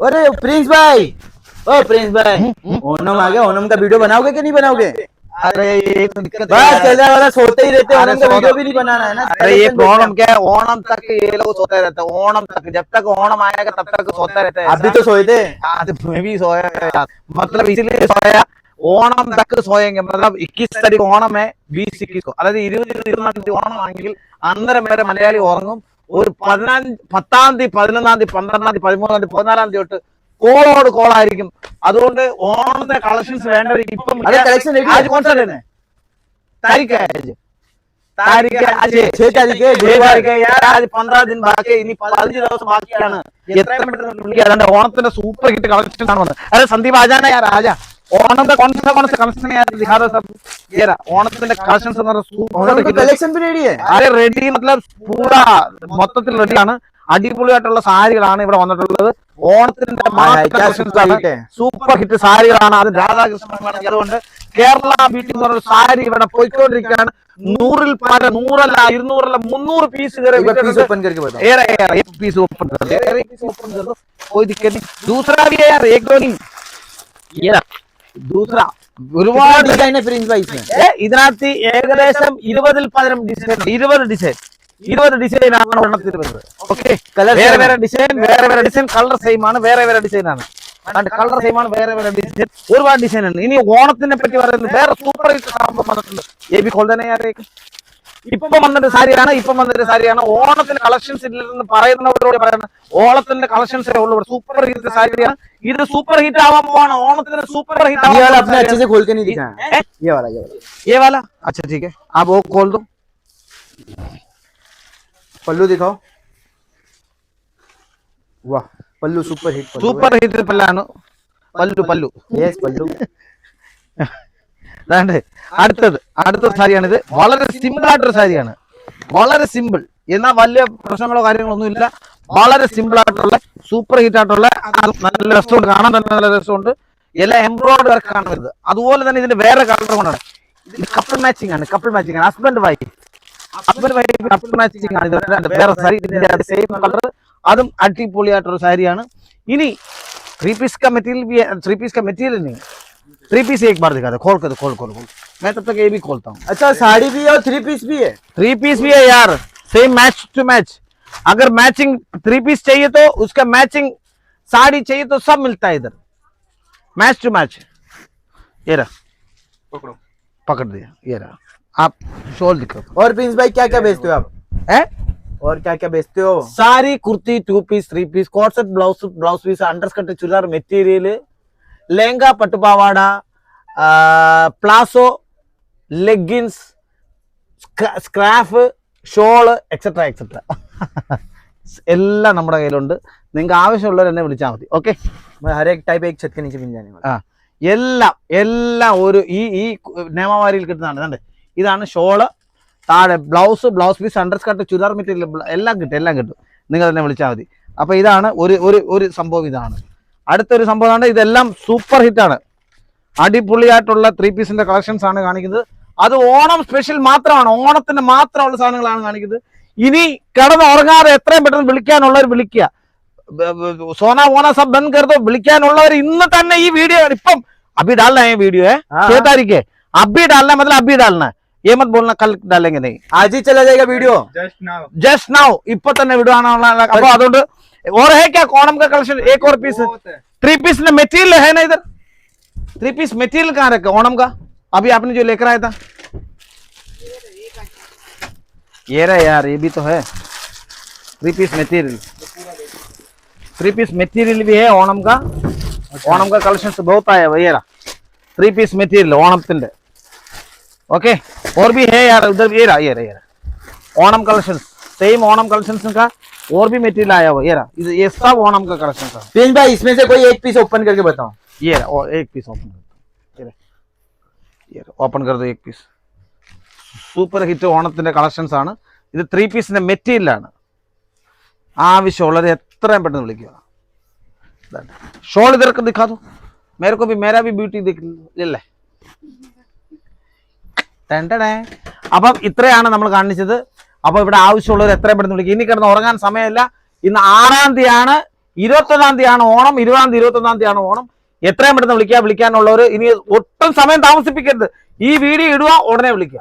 अरे प्रिंस भाई, ओ प्रिंस भाई, ओनम आ गया। ओनम का वीडियो बनाओगे कि नहीं बनाओगे? अरे ये तो दिक्कत है बस यार। चलने वाला सोते ही रहते, अरे ओनम का वीडियो भी नहीं बनाना है ना। अरे ये प्रॉब्लम क्या है, ओणम तक ये लोग सोते रहते हैं। ओणम तक, जब तक ओणम आएगा तब तक सोते रहते हैं। आप भी तो सोए थे। आज मैं भी सोया यार, मतलब इसलिए सोया। ओणम तक सोएंगे, मतलब 21 तारीख ओणम है, 20-21 को, അതായത് 20-24 ഓണം ആണെങ്കിൽ അന്നേരം വരെ മലയാളി ഉറങ്ങും. ഒരു 10-10 തീയതി, 11 തീയതി, 12 തീയതി, 13 തീയതി, 14 തീയതി തൊട്ട് കോളോട് കോളായിരിക്കും. അതുകൊണ്ട് ഓണത്തെ കളക്ഷൻസ് വേണ്ടവർ ഇപ്പം कलेक्शन रेडी आज कौन सा दिन है? तारीख है आज, तारीख है आज 6 तारीख है, 6 तारीख है यार. आज 15 दिन ബാക്കി, ഇനി 15 ദിവസം ബാക്കിയാണ്. എത്രയും പെട്ടെന്ന് വിളിക്കാറുണ്ട്. ഓണത്തിന്റെ സൂപ്പർ ഹിറ്റ് കളക്ഷൻ ആണ് വന്നത്. അरे संदीप आजा ना यार, आजा. ओणम का कौन सा कलेक्शन है यार, दिखा दो सब. ये रहा ओणത്തിന്റെ കളക്ഷൻസ് എന്ന് പറഞ്ഞാൽ സൂപ്പർ कलेक्शन भी रेडी है. अरे रेडी मतलब पूरा മൊത്തത്തിൽ റെഡിയാണ്. അടിപൊളിയായിട്ടുള്ള സാരികളാണ് ഇവിടെ വന്നിട്ടുള്ളത്. ഓണത്തിന്റെ സൂപ്പർ ഹിറ്റ് സാരികളാണ്. അത് രാധാകൃഷ്ണൻ. അതുകൊണ്ട് കേരള ബ്യൂട്ടി എന്ന് പറഞ്ഞ സാരി ഇവിടെ പോയിക്കൊണ്ടിരിക്കുകയാണ്. 100-ൽ പല, 100 अല്ല, 200 अല്ല, 300 पीस पीस ओपन करके बताओ. पीस ओपन कर दो, कोई दिक्कत नहीं. दूसरा भी है यार, एक दो नहीं, ये दूसरा ഒരുപാട് ഡിസൈൻ പ്രിൻസ് ഭായി ഇതിനകത്ത് ഏകദേശം 20-ൽ 20 ഡിസൈൻ ആണ് എണ്ണത്തിൽ വരുന്നത്. ഓക്കെ, വേറെ വേറെ ഡിസൈൻ, കളർ സെയിം ആണ്, വേറെ ഡിസൈൻ ആണ്. കളർ സെയിം ആണ്, വേറെ ഡിസൈൻ, ഒരുപാട് ഡിസൈൻ ആണ്. ഇനി ഓണത്തിനെ പറ്റി പറയുന്നത് വേറെ സൂപ്പർ ഹിറ്റ് സംഭവം വന്നിട്ടുണ്ട്. ഇപ്പം വന്നിട്ട് സാരിയാണ്. ഓണത്തിന്റെ കളക്ഷൻസ് ഇല്ലെന്ന് പറയുന്നവരോട് പറയുന്നത്, ഓണത്തിന്റെ കളക്ഷൻസേ ഉള്ളൂ. സൂപ്പർ ഹിറ്റ് സാരിയാണ് ഇത്. സൂപ്പർ ഹിറ്റ് ആവാൻ പോവാണ്. ഓണത്തിന് സൂപ്പർ ഹിറ്റ് ये वाला. अच्छा ठीक है, आप वो खोल दो. पल्लू दिखाओ. वाह, पल्लू सुपर हिट पल्लाണ്. പല്ലു. യെസ് പല്ലു. അടുത്ത സാരിയാണിത്. വളരെ സിമ്പിൾ ആയിട്ടൊരു സാരിയാണ്. വളരെ സിമ്പിൾ, എന്നാൽ വലിയ പ്രശ്നങ്ങളോ കാര്യങ്ങളൊന്നും ഇല്ല. വളരെ സിമ്പിൾ ആയിട്ടുള്ള സൂപ്പർ ഹിറ്റ് ആയിട്ടുള്ള, നല്ല രസമുണ്ട് കാണാൻ, തന്നെ നല്ല രസമുണ്ട്. എല്ലാം എംബ്രോയിഡറി വർക്കാണ് വരുന്നത്. അതുപോലെ തന്നെ ഇതിന്റെ വേറെ കളർ കൊണ്ടാണ്. ഇത് കപ്പിൾ മാച്ചിങ് ആണ്. ഹസ്ബൻഡ് വൈഫ് കപ്പിൾ മാച്ചിങ് ആണ്. ഇത് വേറെ സാരി, ഇതിന്റെ സെയിം കളർ, അതും അടിപൊളിയായിട്ടൊരു സാരിയാണ്. ഇനി 3 पीस का मटेरियल नहीं, 3 पीस एक बार दिखा दो. खोल. मैं तब तक ये भी खोलता हूँ. अच्छा, साड़ी भी है और 3 पीस भी है. 3 पीस भी है यार, सेम मैच टू मैच. अगर मैचिंग 3 पीस चाहिए तो उसका मैचिंग साड़ी चाहिए तो सब मिलता है इधर, मैच टू मैच. ये रहा, पकड़ दिया. ये रहा, आप शॉल दिखाओ. और प्रिंस भाई क्या क्या बेचते हो आप? और क्या क्या बेचते हो? Sari, kurti, 2 piece, 3 piece, coat set, blouse piece, underskirt, churidar material, lehenga, പട്ടുപാവാട, palazzo, leggings, scarf, shawl, etcetera എല്ലാം നമ്മുടെ കയ്യിലുണ്ട്. നിങ്ങൾക്ക് ആവശ്യമുള്ളവർ എന്നെ വിളിച്ചാൽ മതി. ഓക്കെ, हर एक टाइप एक छत के नीचे मिल जाने वाला. എല്ലാം ഒരു ഈ നിയമവാരിയിൽ കിട്ടുന്നതാണ്. ഇതാണ് ഷോള്, താഴെ ബ്ലൗസ് പീസ്, അണ്ടർസ്കർട്ട്, ചുരിദാർ മെറ്റീരിയൽ എല്ലാം കിട്ടും. നിങ്ങൾ തന്നെ വിളിച്ചാൽ മതി. അപ്പൊ ഇതാണ് ഒരു സംഭവം. ഇതാണ് അടുത്തൊരു സംഭവമാണ്. ഇതെല്ലാം സൂപ്പർ ഹിറ്റാണ്. അടിപൊളിയായിട്ടുള്ള 3 പീസിന്റെ കളക്ഷൻസ് ആണ് കാണിക്കുന്നത്. അത് ഓണം സ്പെഷ്യൽ മാത്രമാണ്. ഓണത്തിന് മാത്രമുള്ള സാധനങ്ങളാണ് കാണിക്കുന്നത്. ഇനി കിടന്ന് ഉറങ്ങാതെ എത്രയും പെട്ടെന്ന് വിളിക്കാനുള്ളവർ വിളിക്കുക. സോന ഓന സബ് ബന്ദ് കർദോ. വിളിക്കാനുള്ളവർ ഇന്ന് തന്നെ ഈ വീഡിയോ, ഇപ്പം അഭി डालना है वीडियो है 6 तारीख है. अभी डालना है, मतलब अभी डालना है. ये मत बोलना कल डालेंगे, नहीं, आज ही चला जाएगा वीडियो. जस्ट नाउ ഇപ്പൊ തന്നെ വിടുവാനുള്ള. അപ്പൊ അതുകൊണ്ട് और है क्या ओणम का कलेक्शन? एक और पीस 3 पीस में मटेरियल है ना इधर. 3 पीस मटेरियल कहाँ रखा ओणम का? अभी आपने जो लेकर आया था ये रहा यार, ये भी तो है 3 पीस मटेरियल. 3 पीस मटेरियल भी है ओणम का. ओणम का कलेक्शन बहुत आया है. ये रहा 3 पीस मटेरियल ओणमത്തിന്റെ. ओके, और भी है यार उधर. ये रहा Onam collection, same Onam collection का और भी मटेरियल आया हुआ. ये सब ओणम का कलेक्शन था. प्रिंस भाई, इसमें से कोई एक पीस ओपन करके बताओ. ये रहा, और एक पीस ओपन कर दो. ये ओपन कर दो एक पीस. സൂപ്പർ ഹിറ്റ് ഓണത്തിന്റെ കളക്ഷൻസ് ആണ് ഇത്. 3 പീസിന്റെ മെറ്റീരിയൽ ആണ്. ആവശ്യമുള്ളത് എത്രയും പെട്ടെന്ന് വിളിക്കുക. ഷോൾ ഇതൊക്കെ दिखा दो मेरे को भी, मेरा भी ब्यूटी दिख ले. അപ്പം ഇത്രയാണ് നമ്മൾ കാണിച്ചത്. അപ്പൊ ഇവിടെ ആവശ്യമുള്ളവർ എത്രയും പെട്ടെന്ന് വിളിക്കുക. ഇനി കിടന്ന് ഉറങ്ങാൻ സമയമില്ല. ഇന്ന് 6-ാം തീയതിയാണ് 21-ാം തീയതിയാണ് ഓണം, 20-ാം തീയതി 21-ാം തീയതിയാണ് ഓണം. എത്രയും പെട്ടെന്ന് വിളിക്കാനുള്ളവർ ഇനി ഒട്ടും സമയം താമസിപ്പിക്കരുത്. ഈ വീഡിയോ ഇടുക, ഉടനെ വിളിക്കുക.